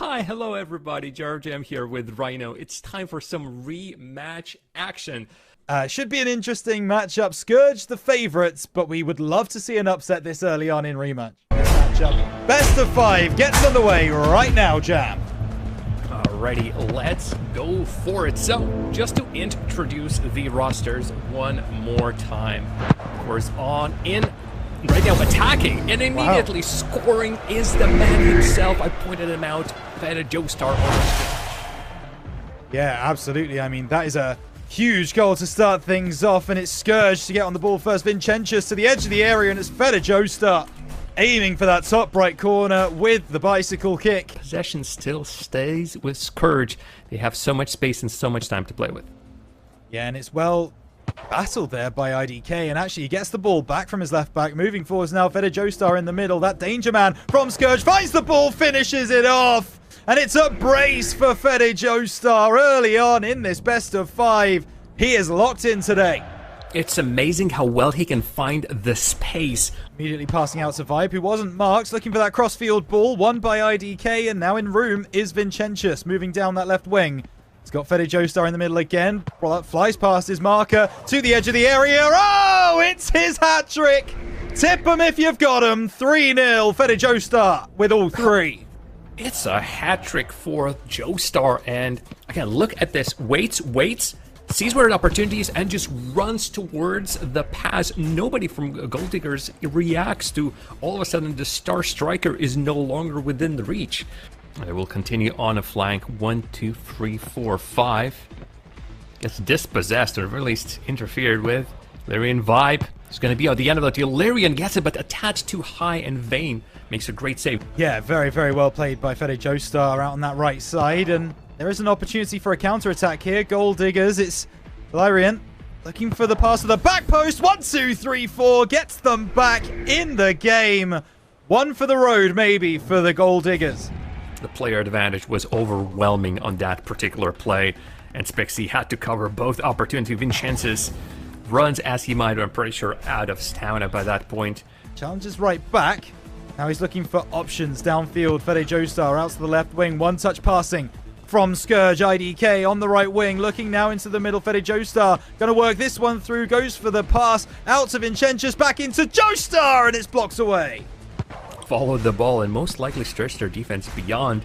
Hi, hello everybody, JarJam here with Rhino. It's time for some rematch action. Should be an interesting matchup. Scourge the favourites, but we would love to see an upset this early on in rematch. Matchup. Best of 5 gets underway right now, Jam. Alrighty, let's go for it. So, just to introduce the rosters one more time. Of course, on in right now attacking and immediately scoring is the man himself. I pointed him out. Feta Joestar. Yeah, absolutely. I mean, that is a huge goal to start things off, and it's Scourge to get on the ball first. Vincentius to the edge of the area, and it's Feta Joestar aiming for that top right corner with the bicycle kick. Possession still stays with Scourge. They have so much space and so much time to play with. Yeah, and it's well battled there by IDK, and actually he gets the ball back from his left back. Moving forwards now, Feta Joestar in the middle. That danger man from Scourge finds the ball, finishes it off. And it's a brace for Feta Joestar early on in this best of 5. He is locked in today. It's amazing how well he can find the space. Immediately passing out to Vibe, who wasn't marked, looking for that crossfield ball, won by IDK, and now in room is Vincentius, moving down that left wing. He's got Feta Joestar in the middle again. Well, that flies past his marker to the edge of the area. Oh, it's his hat-trick! Tip him if you've got him. 3-0, Feta Joestar with all 3. It's a hat trick for Joestar, and again, look at this. Waits, sees where the opportunity is, and just runs towards the pass. Nobody from Gold Diggers reacts to all of a sudden the star striker is no longer within the reach. They will continue on a flank. 1, 2, 3, 4, 5. Gets dispossessed, or at least interfered with. Lyrian Vibe is going to be at the end of the deal. Lyrian gets it, but attached too high, and Vayne makes a great save. Yeah, very, very well played by Feta Joestar out on that right side, and there is an opportunity for a counter-attack here. Gold Diggers, it's Lyrian looking for the pass to the back post. 1, 2, 3, 4, gets them back in the game. One for the road, maybe, for the Gold Diggers. The player advantage was overwhelming on that particular play, and Spixie had to cover both opportunities. Vincentius runs as he might, I'm pretty sure out of stamina by that point. Challenges right back. Now he's looking for options downfield. Feta Joestar out to the left wing. One-touch passing from Scourge. IDK on the right wing. Looking now into the middle. Feta Joestar going to work this one through. Goes for the pass. Out to Vincentius. Back into Joestar. And it's blocked away. Followed the ball and most likely stretched their defense beyond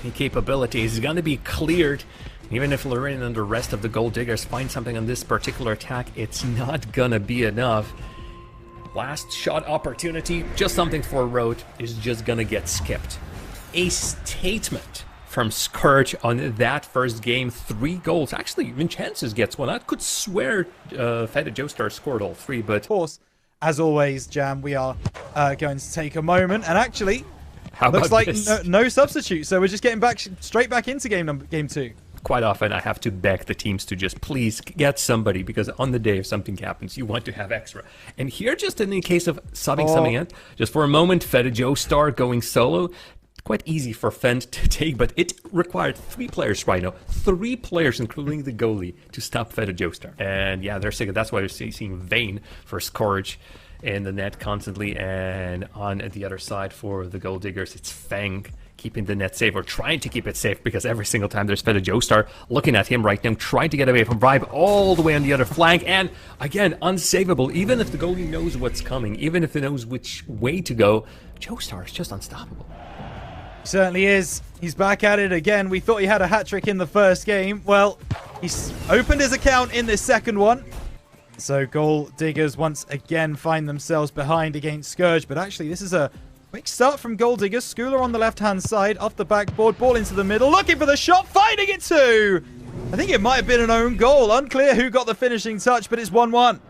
any capabilities. It's going to be cleared. Even if Lorraine and the rest of the Gold Diggers find something on this particular attack, it's not going to be enough. Last shot opportunity, just something for Road, is just going to get skipped. A statement from Scourge on that first game. 3 goals. Actually, Vincentius gets one. I could swear Feta Joestar scored all 3, but of course, as always, Jam, we are going to take a moment, and actually, looks like no substitute, so we're just getting straight back into game 2. Quite often, I have to beg the teams to just please get somebody, because on the day if something happens, you want to have extra. And here, just in the case of subbing something in, just for a moment, Feta Joestar going solo. Quite easy for Fent to take, but it required 3 players right now. 3 players, including the goalie, to stop Feta Joestar. And yeah, they're sick. That's why we're seeing Vayne for Scourge in the net constantly. And on the other side for the Gold Diggers, it's Feng keeping the net safe, or trying to keep it safe, because every single time there's Feta Joestar looking at him right now, trying to get away from Vibe all the way on the other flank, and again, unsavable. Even if the goalie knows what's coming, even if he knows which way to go, Joestar is just unstoppable. He certainly is. He's back at it again. We thought he had a hat-trick in the first game. Well, he's opened his account in this second one. So Gold Diggers once again find themselves behind against Scourge, but actually this is a quick start from Gold Diggers. Schooler on the left-hand side, off the backboard, ball into the middle, looking for the shot, finding it too! I think it might have been an own goal. Unclear who got the finishing touch, but it's 1-1.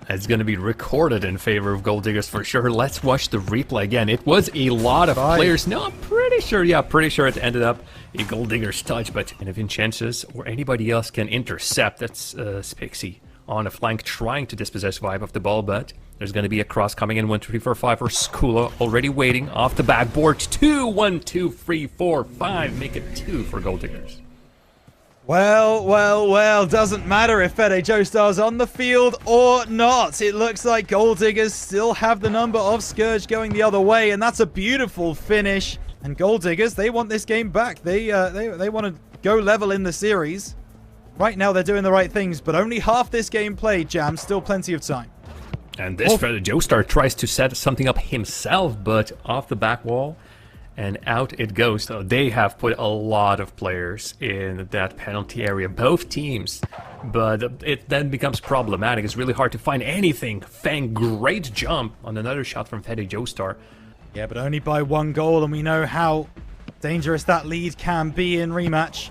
It's going to be recorded in favor of Gold Diggers for sure. Let's watch the replay again. It was a lot of players. No, I'm pretty sure it ended up a Gold Diggers touch, but if Vincentius or anybody else can intercept, that's Spixie on a flank trying to dispossess Vibe of the ball, but there's going to be a cross coming in. 1, 2, 3, 4, 5 for Skula, already waiting off the backboard. 2, 1, 2, 3, 4, 5. Make it 2 for Gold Diggers. Well, doesn't matter if Feta Joestar's on the field or not. It looks like Gold Diggers still have the number of Scourge going the other way, and that's a beautiful finish And Gold Diggers, they want this game back. They want to go level in the series. Right now, they're doing the right things, but only half this game played, Jam. Still plenty of time. And this Fred Joestar tries to set something up himself, but off the back wall, and out it goes. So they have put a lot of players in that penalty area, both teams. But it then becomes problematic. It's really hard to find anything. Fang, great jump on another shot from Fede Joestar. Yeah, but only by 1 goal, and we know how dangerous that lead can be in rematch.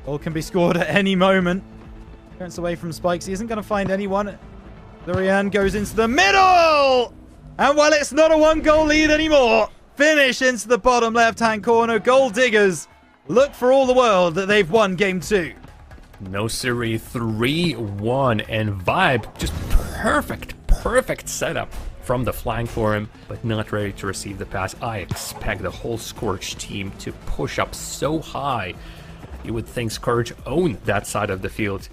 Goal can be scored at any moment. Clearance away from Spikes. He isn't going to find anyone. Lurian goes into the middle! And well, it's not a 1-goal lead anymore. Finish into the bottom left-hand corner. Gold Diggers look for all the world that they've won game 2. No Siri, 3-1, and Vibe, just perfect setup from the flank for him, but not ready to receive the pass. I expect the whole Scourge team to push up so high. You would think Scourge owned that side of the field.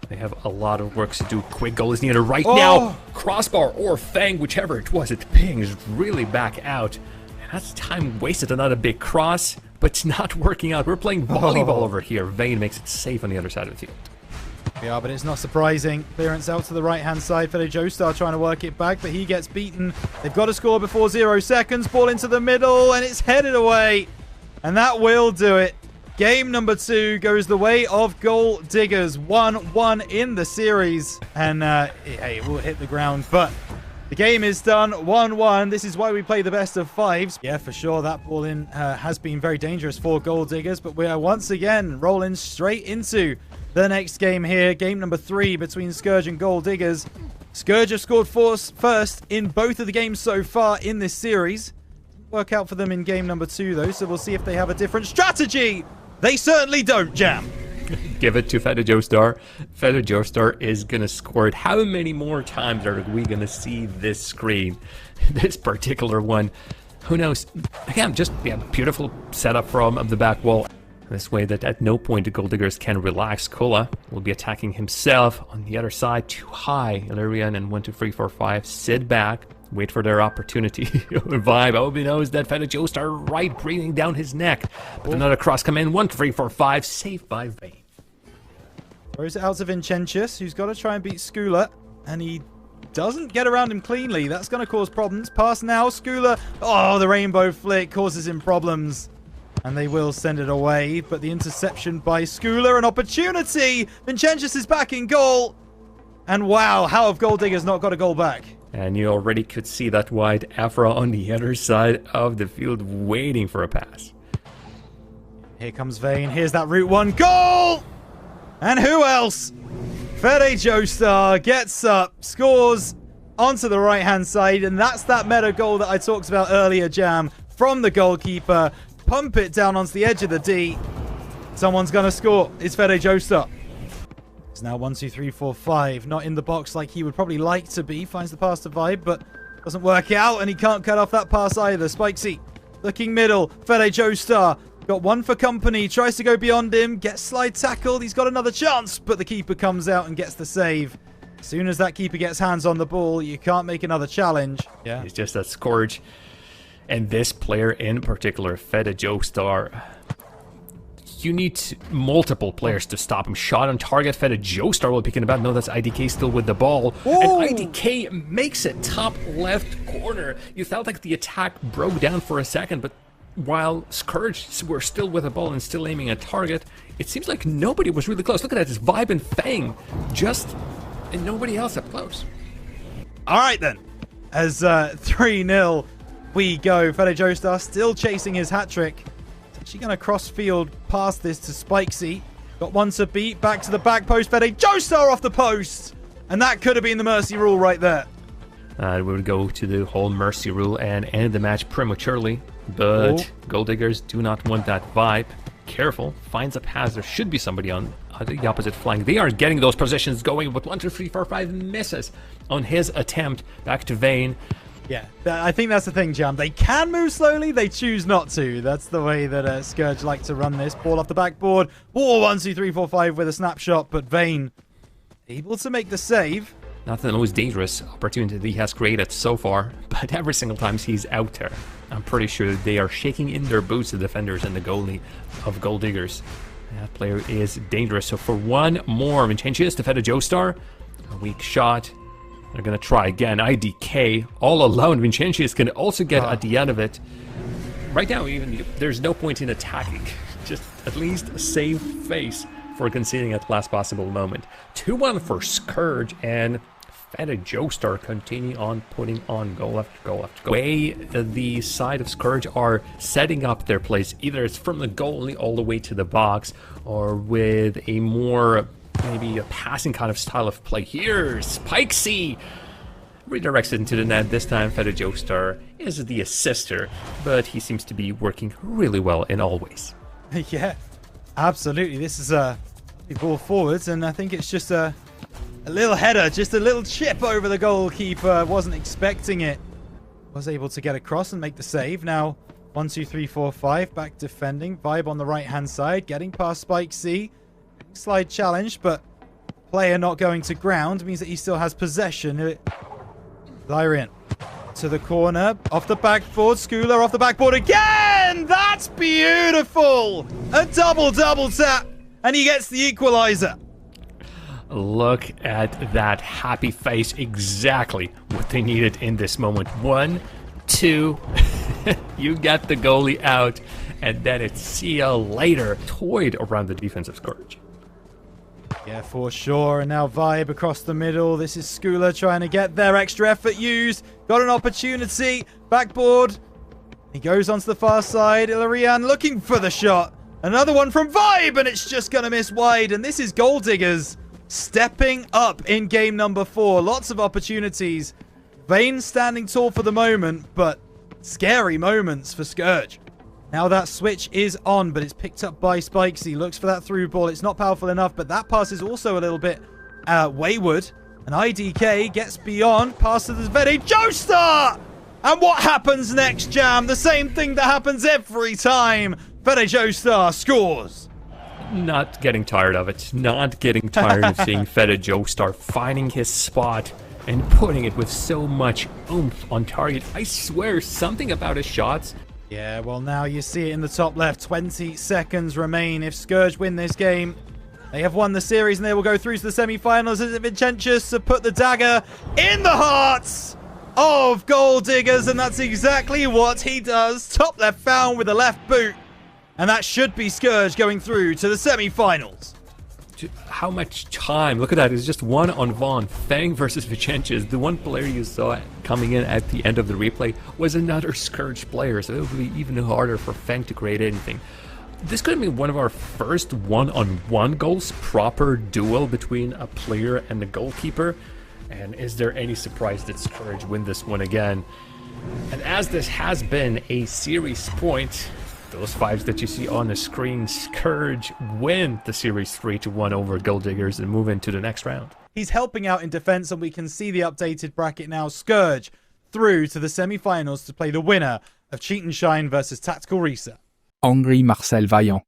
They have a lot of work to do. Quick goal is needed right now. Crossbar or Fang, whichever it was, it pings really back out. And that's time wasted. Another big cross, but it's not working out. We're playing volleyball over here. Vayne makes it safe on the other side of the field. Yeah, but it's not surprising. Clearance out to the right-hand side. Fede Joestar trying to work it back, but he gets beaten. They've got to score before 0 seconds. Ball into the middle, and it's headed away. And that will do it. Game number 2 goes the way of Gold Diggers. 1-1 in the series. And it will hit the ground. But the game is done. 1-1. This is why we play the best of 5s. Yeah, for sure. That ball in has been very dangerous for Gold Diggers. But we are once again rolling straight into the next game here. Game number 3 between Scourge and Gold Diggers. Scourge have scored first in both of the games so far in this series. Work out for them in game number 2, though. So we'll see if they have a different strategy. They certainly don't, Jam. Give it to Fede Joestar. Fede Joestar is going to score it. How many more times are we going to see this screen? This particular one. Who knows? Again, just beautiful setup from the back wall. This way that at no point the Gold Diggers can relax. Kola will be attacking himself on the other side. Too high. Illyrian and 1, 2, 3, 4, 5. Sit back. Wait for their opportunity. Vibe, Obi knows that Fede Joestar right breathing down his neck. But another cross come in. 1, 3, 4, 5. Saved by Vayne. Throws it out to Vincentius, who's got to try and beat Skula. And he doesn't get around him cleanly. That's going to cause problems. Pass now. Skula. Oh, the rainbow flick causes him problems. And they will send it away. But the interception by Skula, an opportunity. Vincentius is back in goal. And wow, how have Gold Diggers not got a goal back? And you already could see that wide Afra on the other side of the field waiting for a pass. Here comes Vayne. Here's that Route 1 goal! And who else? Fede Joestar gets up, scores onto the right-hand side, and that's that meta goal that I talked about earlier, Jam, from the goalkeeper. Pump it down onto the edge of the D. Someone's going to score. It's Fede Joestar. It's now 1, 2, 3, 4, 5. Not in the box like he would probably like to be. Finds the pass to Vibe, but doesn't work out, and he can't cut off that pass either. Spikesy looking middle. Fede Joestar got one for company. Tries to go beyond him. Gets slide tackled. He's got another chance, but the keeper comes out and gets the save. As soon as that keeper gets hands on the ball, you can't make another challenge. Yeah, it's just that Scourge. And this player in particular, Fede Joestar, you need multiple players to stop him. Shot on target. Fede Joestar will pick it about. No, that's IDK still with the ball. Ooh. And IDK makes it top left corner. You felt like the attack broke down for a second, but while Scourge were still with the ball and still aiming at target, it seems like nobody was really close. Look at that, this Vibe and Fang, and nobody else up close. All right then, as 3-0 we go. Fede Joestar still chasing his hat-trick. She's going to cross field past this to Spikesy. Got one to beat. Back to the back post. Fede Joestar off the post. And that could have been the mercy rule right there. We would go to the whole mercy rule and end the match prematurely. But Gold Diggers do not want that Vibe. Careful. Finds a pass. There should be somebody on the opposite flank. They are getting those positions going. But 1, 2, 3, 4, 5 misses on his attempt. Back to Vayne. Yeah, I think that's the thing, Jam. They can move slowly, they choose not to. That's the way that Scourge like to run this. Ball off the backboard. Ball 1, 2, 3, 4, 5 with a snapshot, but Vayne able to make the save. Not the most dangerous opportunity he has created so far, but every single time he's out there, I'm pretty sure they are shaking in their boots, the defenders and the goalie of Gold Diggers. That player is dangerous. So for one more, Vincentius to Feta Joestar. A weak shot. They're going to try again. IDK all alone. Vincentius can also get at the end of it. Right now, even there's no point in attacking. Just at least save face for conceding at the last possible moment. 2-1 for Scourge, and Feta Joestar continue on putting on goal after goal after goal. Way the side of Scourge are setting up their plays, either it's from the goalie all the way to the box, or with a more maybe a passing kind of style of play. Here, Spikesy redirects it into the net. This time Feta Joestar is the assister, but he seems to be working really well in all ways. Yeah, absolutely. This is a ball forwards, and I think it's just a little header, just a little chip over the goalkeeper. Wasn't expecting it. Was able to get across and make the save. Now 1, 2, 3, 4, 5 back defending. Vibe on the right hand side, getting past Spike C. Slide challenge, but player not going to ground means that he still has possession. Lyrian to the corner, off the backboard. Schooler off the backboard again. That's beautiful. A double tap, and he gets the equalizer. Look at that happy face. Exactly what they needed in this moment. 1, 2. You got the goalie out, and then it's see ya later. Toyed around the defensive Scourge. Yeah, for sure. And now Vibe across the middle. This is Schooler trying to get their extra effort used. Got an opportunity. Backboard. He goes onto the far side. Ilarian looking for the shot. Another one from Vibe, and it's just going to miss wide. And this is Gold Diggers stepping up in game number 4. Lots of opportunities. Vane standing tall for the moment, but scary moments for Scourge. Now that switch is on, but it's picked up by Spikesy. Looks for that through ball. It's not powerful enough, but that pass is also a little bit wayward. And IDK gets beyond, passes to Feta Joestar! And what happens next, Jam? The same thing that happens every time. Feta Joestar scores. Not getting tired of it. Not getting tired of seeing Feta Joestar finding his spot and putting it with so much oomph on target. I swear, something about his shots. Yeah, well, now you see it in the top left. 20 seconds remain. If Scourge win this game, they have won the series and they will go through to the semi-finals. As Vincentius to put the dagger in the hearts of Gold Diggers, and that's exactly what he does. Top left found with the left boot, and that should be Scourge going through to the semi-finals. How much time? Look at that. It's just one on Vaughn. Fang versus Vincentius. The one player you saw coming in at the end of the replay was another Scourge player, so it would be even harder for Fang to create anything. This could have been one of our first one-on-one goals, proper duel between a player and the goalkeeper. And is there any surprise that Scourge win this one again? And as this has been a series point, those 5s that you see on the screen, Scourge win the series 3-1 over Gold Diggers and move into the next round. He's helping out in defense, and we can see the updated bracket now. Scourge through to the semi-finals to play the winner of Cheat and Shine versus Tactical Reset. Angry Marcel Vaillant.